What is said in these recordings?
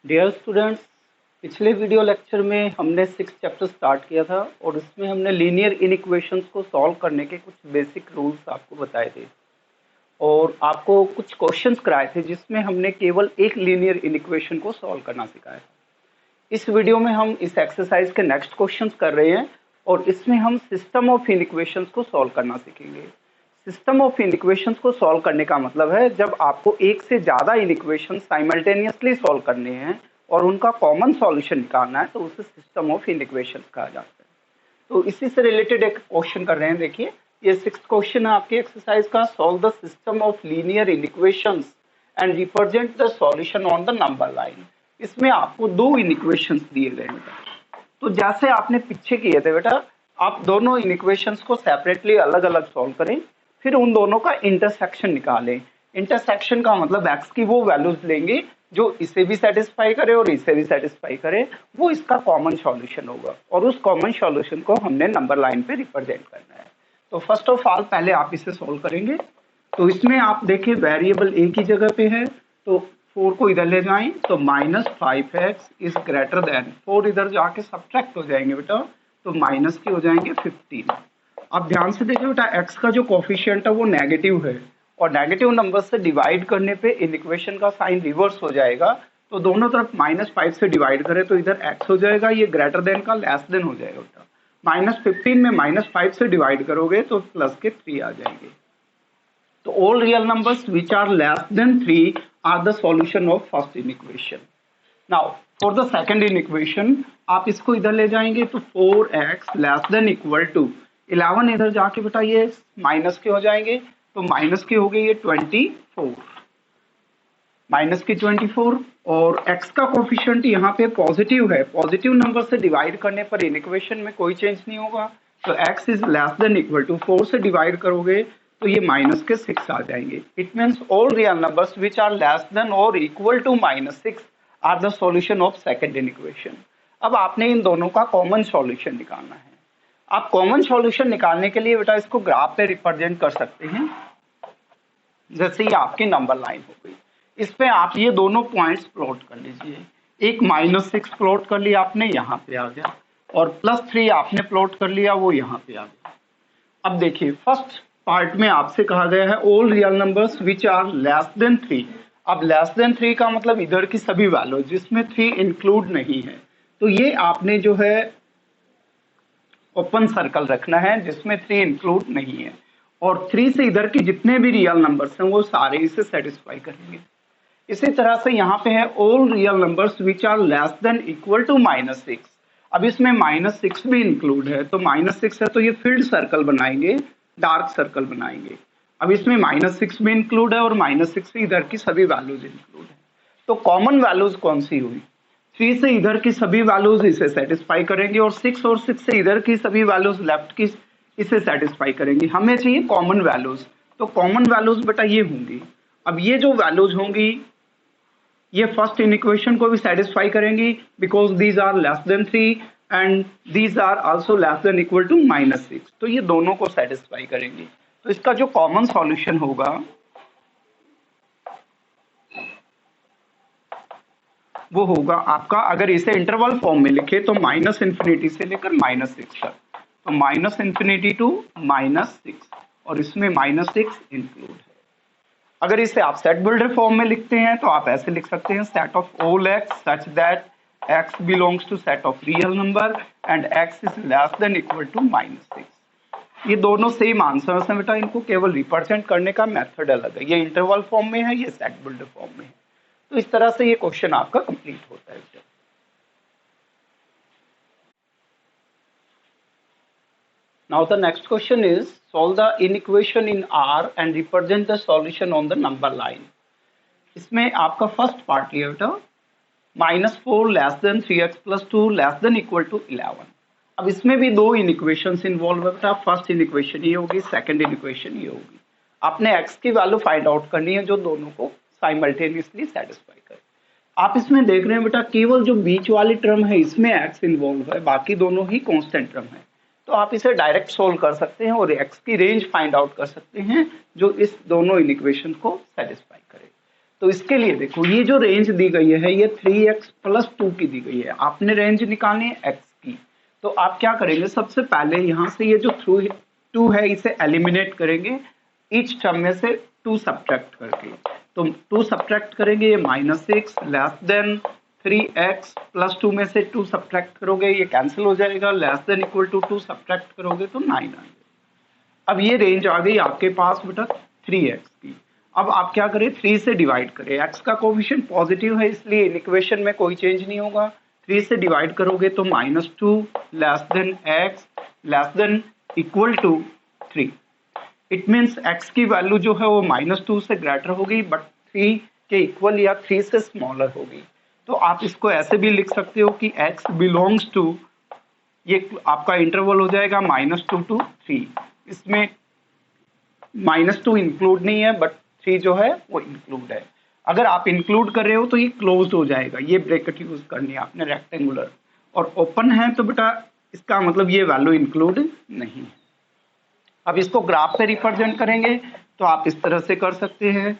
Dear students, पिछले video lecture में हमने 6 चैप्टर स्टार्ट किया था और इसमें हमने लीनियर इनइक्वेशंस को सॉल्व करने के कुछ बेसिक रूल्स आपको बताए थे और आपको कुछ क्वेश्चंस कराए थे जिसमें हमने केवल एक लीनियर इनइक्वेशन को सॉल्व करना सिखाया था। इस वीडियो में हम इस एक्सरसाइज के नेक्स्ट क्वेश्चंस कर रहे हैं और इसमें हम सिस्टम ऑफ इनइक्वेशंस को सॉल्व करना सीखेंगे। सिस्टम ऑफ इनइक्वेशंस को सॉल्व करने का मतलब है जब आपको एक से ज़्यादा इनइक्वेशन साइमल्टेनियसली सॉल्व करने हैं और उनका कॉमन सॉल्यूशन निकालना है तो उसे सिस्टम ऑफ इनइक्वेशंस कहा जाता है। तो इसी से रिलेटेड एक क्वेश्चन कर रहे हैं। देखिए, ये 6th क्वेश्चन है आपकी एक्सरसाइज का। Solve the system of linear inequations and represent the solution on the number line. इसमें आपको दो इनइक्वेशंस दिए गए हैं बेटा। तो जैसे आपने पीछे किए थे बेटा, आप दोनों इनइक्वेशंस को सेपरेटली अलग अलग सॉल्व करें, फिर उन दोनों का इंटरसेक्शन निकालें। इंटरसेक्शन का मतलब एक्स की वो वैल्यूज लेंगे जो इसे भी सेटिस्फाई करे और इसे भी सेटिस्फाई करे, वो इसका कॉमन सॉल्यूशन होगा और उस कॉमन सॉल्यूशन को हमने नंबर लाइन पे रिप्रेजेंट करना है। तो फर्स्ट ऑफ ऑल पहले आप इसे सॉल्व करेंगे। तो इसमें आप देखिए वेरिएबल ए की जगह पे है तो 4 को इधर ले जाएं तो -5x इज ग्रेटर देन 4 इधर जाके सब्ट्रैक्ट हो जाएंगे बेटा, तो माइनस के हो जाएंगे 15। अब ध्यान से देखिए बेटा, x का जो कोफिशिएंट है वो नेगेटिव है और नेगेटिव नंबर से डिवाइड करने पे इक्वेशन का साइन रिवर्स हो जाएगा। तो दोनों तरफ -5 से डिवाइड करें तो इधर x हो जाएगा, ये ग्रेटर देन का लेस देन हो जाएगा बेटा। -15 में -5 से डिवाइड करोगे तो प्लस के 3 आ जाएंगे। तो all real numbers which are less than 3 are the solution of first equation. Now for the second equation आप इसको इधर ले जाएंगे तो 4x less than equal to 11 इधर जाके बेटा ये माइनस के हो जाएंगे, तो माइनस के हो गए ये 24, माइनस के 24 और x का कोफिशिएंट यहाँ पे पॉजिटिव है। पॉजिटिव नंबर से डिवाइड करने पर इक्वेशन में कोई चेंज नहीं होगा, तो x is less than equal to 4 से डिवाइड करोगे तो ये माइनस के 6 आ जाएंगे। It means all real numbers which are less than और equal to -6 are the solution of second equation. अब आपने इन दोनों का कॉमन सॉल्यूशन निकालना है। आप कॉमन सॉल्यूशन निकालने के लिए बेटा इसको ग्राफ पे रिप्रेजेंट कर सकते हैं। जैसे ये आपकी नंबर लाइन हो गई, इस पे आप ये दोनों पॉइंट्स प्लॉट कर लीजिए। एक -6 प्लॉट कर लिया आपने, यहाँ पे आ गया, और +3 आपने प्लॉट कर लिया, वो यहाँ पे आ गया। अब देखिए फर्स्ट पार्ट में आपसे कहा गया है all real numbers which are less than 3। अब लेस देन 3 का मतलब इधर की सभी वैल्यू जिसमें 3 इंक्लूड नहीं है, तो ये आपने जो है ओपन सर्कल रखना है जिसमें 3 इंक्लूड नहीं है, और 3 से इधर के जितने भी रियल नंबर्स हैं वो सारे इसे सेटिस्फाई करेंगे। इसी तरह से यहाँ पे है all real numbers which are less than equal to -6। अब इसमें -6 भी इंक्लूड है, तो -6 है तो ये फील्ड सर्कल बनाएंगे, डार्क सर्कल बनाएंगे। अब इसमें -6 भी इंक्लूड है और -6 से इधर की सभी वैल्यूज इंक्लूड है। तो कॉमन वैल्यूज कौन सी हुई? 3 से इधर की सभी वैल्यूज इसे सेटिस्फाई करेंगे और 6 से इधर की सभी वैल्यूज लेफ्ट की इसे सेटिस्फाई करेंगी। हमें चाहिए कॉमन वैल्यूज, तो कॉमन वैल्यूज बेटा ये होंगी। अब ये जो वैल्यूज होंगी ये फर्स्ट इक्वेशन को भी सेटिस्फाई करेंगी because these are less than 3 and these are also less than equal to -6, तो ये दोनों को सेटिस्फाई करेंगी। तो इसका जो कॉमन सॉल्यूशन होगा वो होगा आपका, अगर इसे इंटरवल फॉर्म में लिखे तो -∞ से लेकर -6 तक, तो -∞ टू -6 और इसमें -6 इंक्लूड है। अगर इसे आप सेट बिल्डर फॉर्म में लिखते हैं तो आप ऐसे लिख सकते हैं set of all x such that x belongs to set of real number and x is less than equal to -6। ये दोनों सेम आंसर्स हैं बेटा, इनको केवल रिप्रेजेंट करने का मेथड अलग है। ये इंटरवल फॉर्म में है, ये सेट बिल्डर फॉर्म में है। तो इस तरह से ये क्वेश्चन आपका कंप्लीट होता है। Now the next question is solve the inequation in R and represent the solution on the number line. इसमें आपका फर्स्ट पार्ट लिया बेटा -4 less than 3x plus 2 less than equal to 11। अब इसमें भी दो इनइक्वेशंस इन्वॉल्व है बेटा। फर्स्ट इनइक्वेशन ये होगी, सेकंड इनइक्वेशन ये होगी। आपने x की वैल्यू फाइंड आउट करनी है जो दोनों को साइमल्टेनियसली सेटिस्फाई करे। आप इसमें देख रहे हैं बेटा केवल जो बीच वाली टर्म है इसमें x इन्वॉल्व है, बाकी दोनों ही कांस्टेंट टर्म है। तो आप इसे डायरेक्ट सोल्व कर सकते हैं और x की रेंज फाइंड आउट कर सकते हैं जो इस दोनों इक्वेशन को सेटिस्फाई करे। तो इसके लिए देखो ये जो रेंज दी गई है ये 3x + 2 की दी गई है, आपने रेंज निकालनी है x की। तो आप क्या करेंगे, सबसे पहले यहाँ से ये जो थ्रू 2 है इसे एलिमिनेट करेंगे, ईच टर्म में से 2 सब्ट्रैक्ट करके। तो 2 सब्ट्रैक्ट करेंगे, ये -6 लेस देन 3x + 2 में से 2 सब्ट्रैक्ट करोगे ये कैंसिल हो जाएगा, less than equal to 2 subtract करोगे तो 9 आएगा। अब ये रेंज आ गई आपके पास बेटा 3x की। अब आप क्या करें, 3 से डिवाइड करें, x का कोफिशिएंट पॉजिटिव है इसलिए इन इक्वेशन में कोई चेंज नहीं होगा। 3 से डिवाइड करोगे तो -2 less than x less than equal to 3। It means x की वैल्यू जो है वो -2 से ग्रेटर होगी बट 3 के इक्वल या 3 से स्मॉलर होगी। तो आप इसको ऐसे भी लिख सकते हो कि x बिलोंग्स टू, ये आपका इंटरवल हो जाएगा -2 to 3। इसमें -2 इंक्लूड नहीं है बट 3 जो है वो इंक्लूड है। अगर आप इंक्लूड कर रहे हो तो ये क्लोज्ड हो जाएगा, ये ब्रैकेट यूज करनी है आपने रेक्टेंगुलर, और ओपन है तो बेटा इसका मतलब ये वैल्यू इंक्लूड नहीं है। अब इसको ग्राफ पे रिप्रेजेंट करेंगे तो आप इस तरह से कर सकते हैं,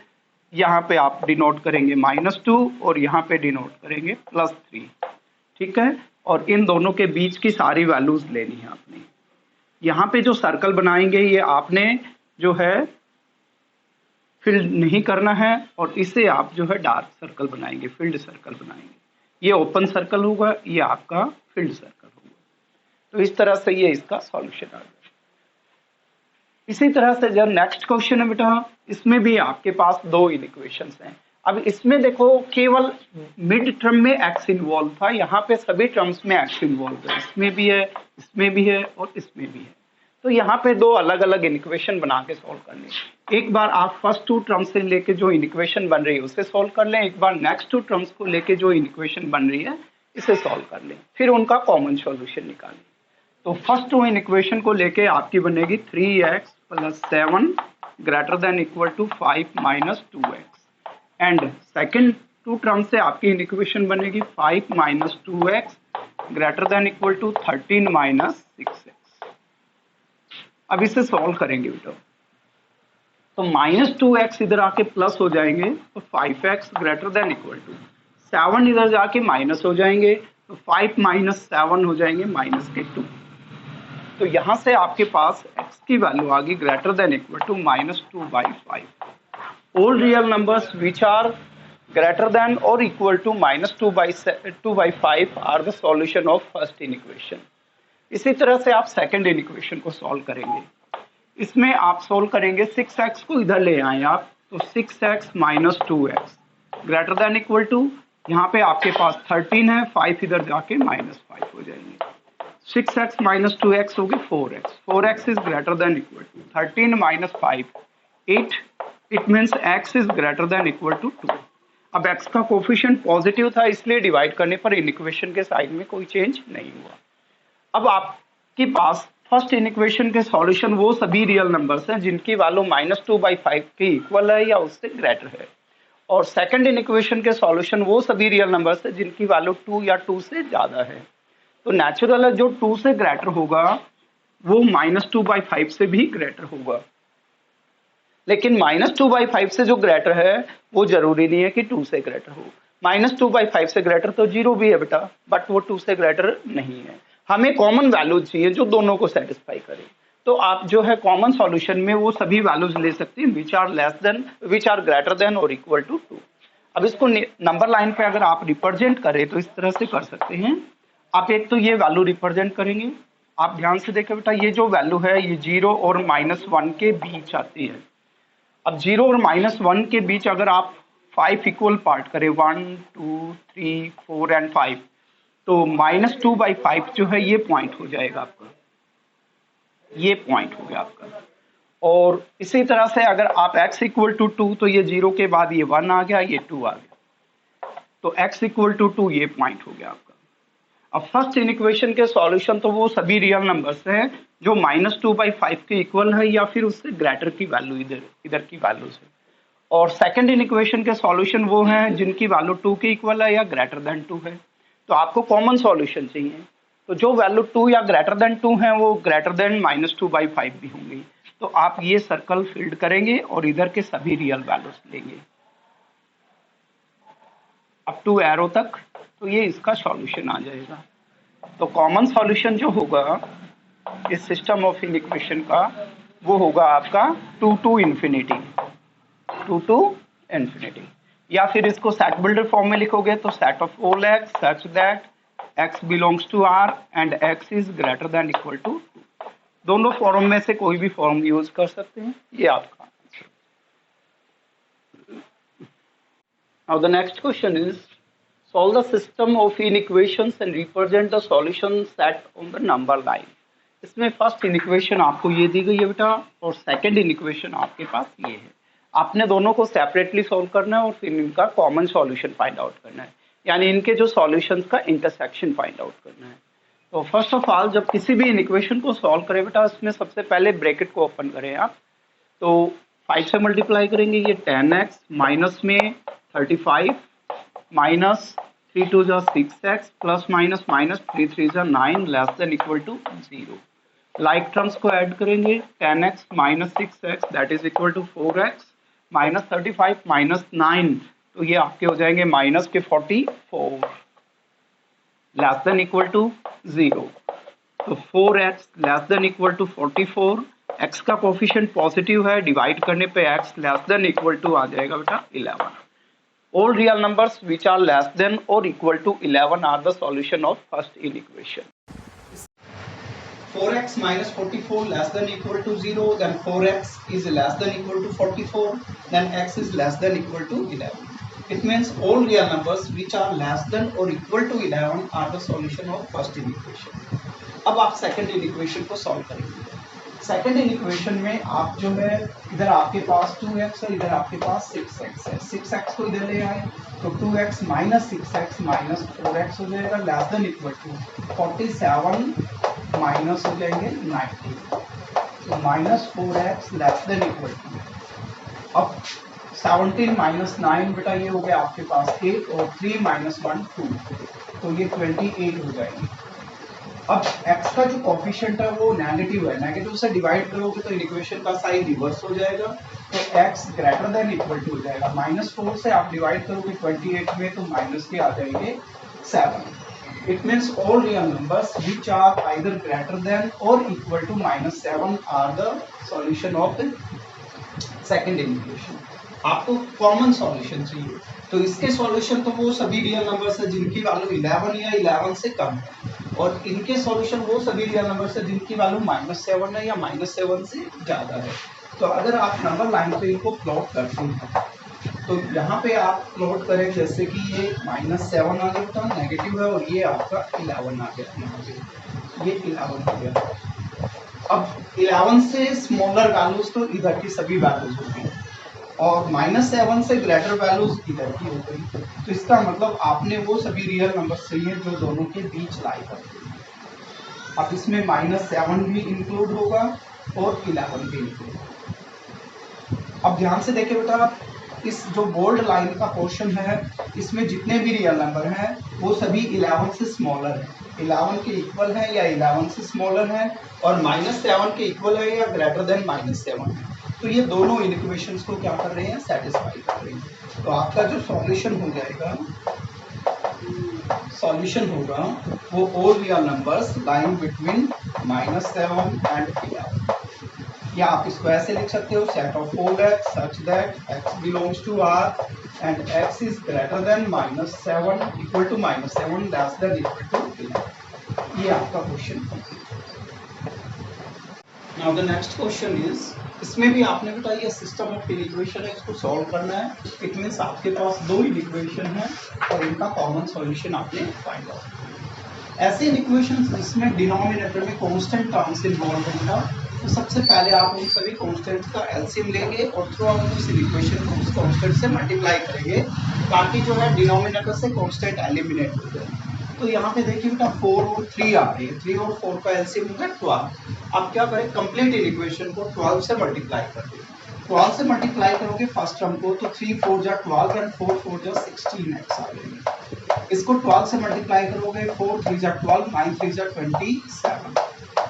यहाँ पे आप डिनोट करेंगे -2 और यहाँ पे डिनोट करेंगे +3, ठीक है। और इन दोनों के बीच की सारी वैल्यूज लेनी है आपने। यहाँ पे जो सर्कल बनाएंगे ये आपने जो है फिल्ड नहीं करना है, और इसे आप जो है डार्क सर्कल बनाएंगे, फील्ड सर्कल बनाएंगे। ये ओपन सर्कल होगा, ये आपका फील्ड सर्कल होगा। तो इस तरह से ये इसका सॉल्यूशन आ गया। इसी तरह से जब नेक्स्ट क्वेश्चन है बेटा, इसमें भी आपके पास 2 इक्वेशंस हैं। अब इसमें देखो केवल मिड टर्म में x इन्वॉल्व था, यहाँ पे सभी टर्म्स में x इन्वॉल्व है, इसमें भी है, इसमें भी है और इसमें भी है। तो यहाँ पे 2 अलग अलग इक्वेशन बना के सॉल्व करने। एक बार आप फर्स्ट 2 टर्म्स से लेके जो इक्वेशन बन रही है उसे सॉल्व कर लें, एक बार नेक्स्ट 2 टर्म्स को लेके जो इक्वेशन बन रही है इसे सॉल्व कर लें, फिर उनका कॉमन सॉल्यूशन निकालें। तो फर्स्ट 2 इक्वेशन को लेके आपकी बनेगी 3x + 7 greater than equal to 5 - 2x, and second 2 term से आपकी इक्वेशन बनेगी 5 - 2x greater than equal to 13 - 6x। अब इसे सॉल्व करेंगे बेटा, तो -2x इधर आके प्लस हो जाएंगे तो 5x greater than equal to 7 इधर जाके माइनस हो जाएंगे तो 5 - 7 हो जाएंगे -2। तो यहाँ से आपके पास x की वैल्यू आ गई greater than equal to -2/5। All real numbers which are greater than or equal to -2/5 are the solution of first inequation। इसी तरह से आप सेकंड इक्वेशन को सॉल्व करेंगे। इसमें आप सॉल्व करेंगे 6x को इधर ले आए आप, तो 6x - 2x greater than equal to, यहाँ पे आपके पास 13 है, 5 इधर जाके -5 हो जाएंगे। 6x - 2x हो गए 4x, 4x is greater than equal to 13 - 5 8, it means x is greater than equal to 2। अब x का कोफिशिएंट पॉजिटिव था इसलिए डिवाइड करने पर इन इक्वेशन के साइड में कोई चेंज नहीं हुआ। अब आपके पास फर्स्ट इक्वेशन के सॉल्यूशन वो सभी रियल नंबर्स हैं जिनकी वैल्यू -2/5 के इक्वल है या उससे ग्रेटर है, और सेकंड इक्वेशन के सॉल्यूशन वो सभी रियल नंबर्स हैं जिनकी वैल्यू 2 या 2 से ज्यादा है। तो नेचुरल है जो 2 से ग्रेटर होगा वो -2/5 से भी ग्रेटर होगा, लेकिन -2/5 से जो ग्रेटर है वो जरूरी नहीं है कि 2 से ग्रेटर हो। -2/5 से ग्रेटर तो 0 भी है बेटा, बट वो 2 से ग्रेटर नहीं है। हमें कॉमन वैल्यूज चाहिए जो दोनों को सेटिस्फाई करे। तो आप जो है कॉमन सॉल्यूशन में वो सभी वैल्यूज ले सकते हैं विच आर ग्रेटर देन और इक्वल टू 2। अब इसको नंबर लाइन पे अगर आप रिप्रेजेंट करें तो इस तरह से कर सकते हैं। आप एक तो ये वैल्यू रिप्रेजेंट करेंगे, आप ध्यान से देखें बेटा ये जो वैल्यू है ये 0 और -1 के बीच आती है। अब 0 और -1 के बीच अगर आप 5 इक्वल पार्ट करें 1 2 3 4 एंड 5, तो -2/5 जो है ये पॉइंट हो जाएगा आपका, ये पॉइंट हो गया आपका। और इसी तरह से अगर आप x इक्वल टू 2 तो ये 0 के बाद ये 1 आ गया, ये 2 आ गया, तो x इक्वल टू 2 ये पॉइंट हो गया आपका। अब फर्स्ट इक्वेशन के सॉल्यूशन तो वो सभी रियल नंबर्स हैं जो -2/5 के इक्वल है या फिर उससे ग्रेटर की वैल्यू इधर की वैल्यू से, और सेकंड इक्वेशन के सॉल्यूशन वो हैं जिनकी वैल्यू 2 के इक्वल है या ग्रेटर देन 2 है। तो आपको कॉमन सॉल्यूशन चाहिए, तो जो वैल्यू 2 या ग्रेटर देन 2 है वो ग्रेटर देन -2/5 भी होंगी। तो आप ये सर्कल फिल्ड करेंगे और इधर के सभी रियल वैल्यूज लेंगे। अप टू एरो तक, तो ये इसका सॉल्यूशन आ जाएगा। तो कॉमन सॉल्यूशन जो होगा इस सिस्टम ऑफ इक्वेशन का वो होगा आपका 2 टू इन्फिनिटी, 2 टू इन्फिनिटी। या फिर इसको सेट बिल्डर फॉर्म में लिखोगे तो set of all x such that x belongs to r and x is greater than equal to 2। दोनों फॉर्म में से कोई भी फॉर्म यूज कर सकते हैं, ये आपका। Now the next question is solve the system of inequations and represent the solution set on the number line। इसमें फर्स्ट इनिक्वेशन आपको ये दी गई है बेटा, और सेकंड इनिक्वेशन आपके पास ये है। आपने दोनों को सेपरेटली सॉल्व करना है और फिर इनका कॉमन सॉल्यूशन फाइंड आउट करना है, यानी इनके जो सॉल्यूशंस का इंटरसेक्शन फाइंड आउट करना है। तो फर्स्ट ऑफ ऑल जब किसी भी इनिक्वेशन को सॉल्व करें बेटा, इसमें सबसे पहले ब्रैकेट को ओपन करें आप। तो 5 से मल्टीप्लाई करेंगे, ये 10x माइनस में 35 माइनस 3 2 जा 6x प्लस माइनस माइनस 3 3 जा 9 less than equal to 0। Like terms को ऐड करेंगे, 10x minus 6x that is equal to 4x minus 35 minus 9, तो ये आपके हो जाएंगे माइनस के 44 लेस देन इक्वल टू 0। तो 4x less than equal to 44, x का कोफिशिएंट पॉजिटिव है, डिवाइड करने पे x less than equal to आ जाएगा बेटा 11। All real numbers which are less than or equal to 11 are the solution of first inequation. 4x minus 44 less than equal to 0, then 4x is less than equal to 44, then x is less than equal to 11. It means all real numbers which are less than or equal to 11 are the solution of first inequation. अब आप second inequation को solve करेंगे। Second equation में आप जो है, इधर आपके पास 2x है, इधर आपके पास 6x है। 6x को इधर ले आए तो 2x minus 6x minus 4x हो जाएगा less than equal to 47 minus हो जाएंगे 90, तो minus 4x less than equal to, अब 17 माइनस 9 बेटा ये हो गया आपके पास 8 और 3 माइनस 1 2, तो ये 28 हो जाएगी। अब x का जो कोफिशिएंट है वो नेगेटिव है, नेगेटिव से डिवाइड करोगे तो इक्वेशन का साइन रिवर्स हो जाएगा, तो x greater than equal to हो जाएगा। -4 से आप डिवाइड करोगे 28 में तो माइनस के आ जाएंगे 7। It means all real numbers which are either greater than और equal to -7 are the solution of the second equation. आपको कॉमन सॉल्यूशन चाहिए, तो इसके सॉल्यूशन तो वो सभी रियल नंबर्स है जिनकी वैल्यू 11 या 11 से कम है, और इनके सॉल्यूशन वो सभी रियल नंबर्स है जिनकी वैल्यू -7 है या -7 से ज़्यादा है। तो अगर आप नंबर लाइन पे इनको प्लॉट करते हैं तो यहाँ पे आप प्लॉट करें जैसे कि ये -7 आ गया था नेगेटिव है, और ये आपका 11 आ गया, यहाँ पे ये 11 आ गया। अब 11 से स्मॉलर वैल्यूज तो इधर की सभी वैल्यूज होगी, और -7 से ग्रेटर वैल्यूज इधर की हो गई, तो इसका मतलब आपने वो सभी रियल नंबर्स चाहिए जो दोनों के बीच लाई करते हैं। अब इसमें -7 भी इंक्लूड होगा और 11 भी इंक्लूड। अब ध्यान से देखिए बेटा, इस जो बोल्ड लाइन का पोर्शन है इसमें जितने भी रियल नंबर हैं वो सभी 11 से स्मॉलर है, 11 के इक्वल है या 11 से स्मॉलर है, और -7 के इक्वल है या ग्रेटर देन -7 है। तो ये दोनों इक्वेशंस को क्या कर रहे हैं, सेटिस्फाई कर रहे हैं। तो आपका जो सॉल्यूशन हो जाएगा, सॉल्यूशन होगा वो all real numbers lying between -7 and 11, या आप इसको ऐसे लिख सकते हो, set of all x such that x belongs to r and x is greater than -7 equal to -7 less than equal to 11। ये आपका question. Now the next question is, इसमें भी आपने बेटा ये सिस्टम ऑफ इक्वेशन है, इसको सॉल्व करना है। इट मींस आपके पास दो इक्वेशन है और इनका कॉमन सॉल्यूशन आपने फाइंड आउट। ऐसे इक्वेशन जिसमें डिनोमिनेटर में कांस्टेंट टर्म्स इन्वॉल्व होगा, तो सबसे पहले आप उन सभी कांस्टेंट्स का एलसीएम लेंगे और थ्रू आउट उस इक्वेशन को उस कांस्टेंट से मल्टीप्लाई करेंगे, ताकि जो है डिनोमिनेटर से कांस्टेंट एलिमिनेट हो जाए। तो यहाँ पे देखिए बेटा 4 और 3 आ रही है, 3 और 4 का एलसीएम होगा 12। अब क्या करें, कंप्लीट इक्वेशन को 12 से मल्टीप्लाई कर दें। 12 से मल्टीप्लाई करोगे फर्स्ट टर्म को तो 3 4 जा 12 एंड 4 4 जा 16x आ जाएगा। इसको 12 से मल्टीप्लाई करोगे 4 3 जा 12 9 3 जा 27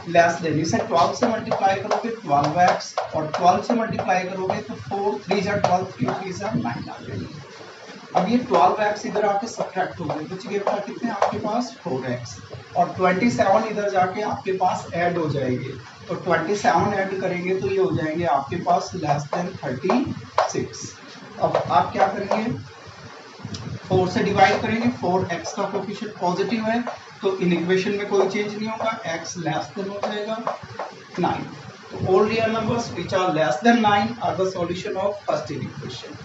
लेस देन, इसे 12 से मल्टीप्लाई करोगे 12x, और 12 से मल्टीप्लाई करोगे तो 4 3 जा 12 3 3 जा 9 आ जाएगा। अब ये 12x इधर आके सब्ट्रैक्ट हो गए, बच गए बेटा कितने आपके पास 4x, और 27 इधर जाके आपके पास ऐड हो जाएंगे, तो 27 ऐड करेंगे तो ये हो जाएंगे आपके पास लेस देन 36। अब आप क्या करेंगे, 4 से डिवाइड करेंगे, 4x का कोएफिशिएंट पॉजिटिव है तो इन इक्वेशन में कोई चेंज नहीं होगा, x लेस देन हो जाएगा 9। तो all real numbers which are less than 9 are the solution of first equation.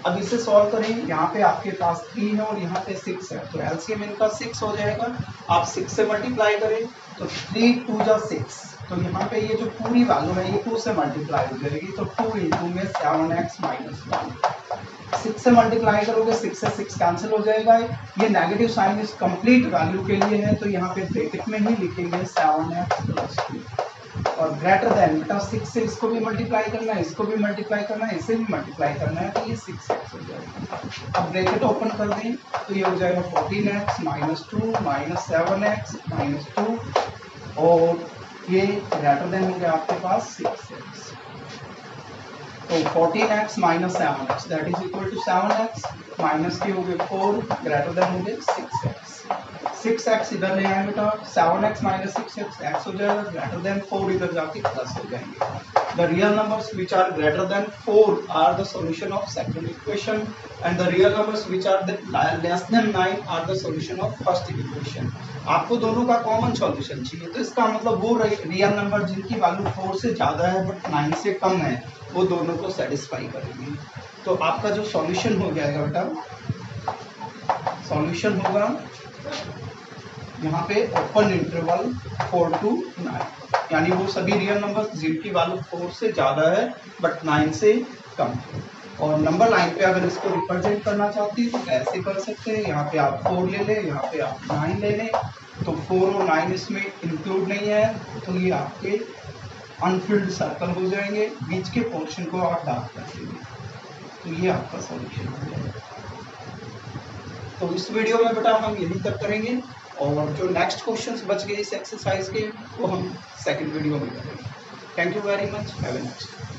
अब इसे सॉल्व करें, यहाँ पे आपके पास 3 है और यहाँ पे 6 है, तो एलसीएम इनका 6 हो जाएगा। आप 6 से मल्टीप्लाई करें तो 3 2 जा 6, तो यहाँ पे ये जो पूरी वैल्यू है ये 2 से मल्टीप्लाई हो जाएगी, तो 2 इंटू में 7x माइनस 1। 6 से मल्टीप्लाई करोगे 6 से 6 कैंसिल हो जाएगा, ये नेगेटिव साइन इस कंप्लीट वैल्यू के लिए है, तो यहाँ पे ब्रैकेट में ही लिखेंगे 7x प्लस 2 और ग्रेटर देन, बेटा 6 से इसको भी मल्टीप्लाई करना है, इसको भी मल्टीप्लाई करना है, इसे भी मल्टीप्लाई करना है, तो ये 6x हो जाएगा। अब ब्रैकेट ओपन कर दें तो ये हो जाएगा 14x minus 2 minus 7x minus 2 और ये ग्रेटर देन हो गया आपके पास 6x। तो 14x minus 7x that is equal to 7x minus के हो गए 4 ग्रेटर देन हो गए 6x। 6x इधर ले आए बेटा, 7x माइनस 6x x हो जाएगा, ग्रेटर देन 4 इधर जाके प्लस हो जाएंगे। The real numbers which are greater than 4 are the solution of second equation and the real numbers which are less than 9 are the solution of first equation. आपको दोनों का common solution चाहिए, तो इसका मतलब वो रियल नंबर जिनकी value 4 से ज्यादा है बट 9 से कम है वो दोनों को सेटिस्फाई करेंगे। तो आपका जो सॉल्यूशन हो जाएगा बेटा, सॉल्यूशन होगा यहाँ पे ओपन इंटरवल 4 to 9, यानी वो सभी रियल नंबर्स जिनकी वैल्यू 4 से ज्यादा है बट 9 से कम है। और नंबर लाइन पे अगर इसको रिप्रेजेंट करना चाहती है तो ऐसे कर सकते हैं, यहाँ पे आप 4 ले लें, यहाँ पे आप 9 ले लें, तो 4 और 9 इसमें इंक्लूड नहीं है तो ये आपके अनफिल्ड सर्कल हो जाएंगे, बीच के पोर्शन को आप डार्क कर देंगे, तो ये आपका सॉल्यूशन हो जाएगा। तो इस वीडियो में बेटा हम यहीं तक करेंगे और जो नेक्स्ट क्वेश्चंस बच गए इस एक्सरसाइज के वो हम सेकंड वीडियो में करेंगे। Thank you very much, have a nice day.